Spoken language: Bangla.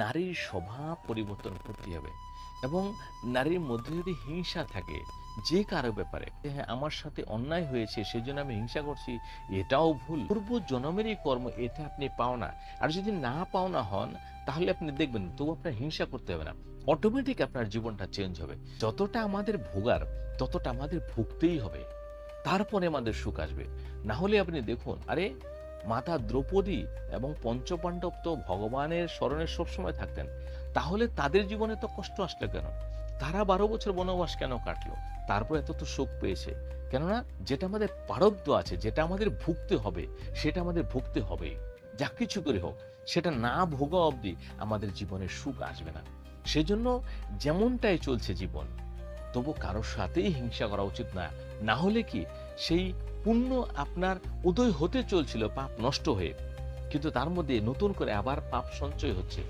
নারীর স্বভাব পরিবর্তন করতে হবে। এবং নারীর মধ্যে যদি হিংসা থাকে যে কারো ব্যাপারে, হ্যাঁ আমার সাথে অন্যায় হয়েছে সেজন্য আমি হিংসা করছি, এটাও ভুল। পূর্ব জন্মেরই কর্ম, এটা আপনি পাওনা। আর যদি না পাওনা হন তাহলে আপনি দেখবেন তবু আপনার হিংসা করতে হবে না, অটোমেটিক আপনার জীবনটা চেঞ্জ হবে। যতটা আমাদের ভোগার ততটা আমাদের ভুগতেই হবে, তারপরে আমাদের সুখ আসবে। না হলে আপনি দেখুন, আরে মাতা দ্রৌপদী এবং পঞ্চপাণ্ডব তো ভগবানের স্মরণে সবসময় থাকতেন, তাহলে তাদের জীবনে তো কষ্ট আসলো কেন? তারা 12 বছর বনবাস কেন কাটলো? তারপর এত তো সুখ পেয়েছে। কেননা যেটা আমাদের প্রারব্ধ আছে, যেটা আমাদের ভুগতে হবে, সেটা আমাদের ভুগতে হবে। যা কিছু করে হোক, সেটা না ভোগা অবধি আমাদের জীবনে সুখ আসবে না। সেজন্য যেমনটাই চলছে জীবন, তবু কারোর সাথেই হিংসা করা উচিত না। না হলে কি, সেই পুণ্য আপনার উদয় হতে চলছিল পাপ নষ্ট হয়ে, কিন্তু তার মধ্যে নতুন করে আবার পাপ সঞ্চয় হচ্ছে।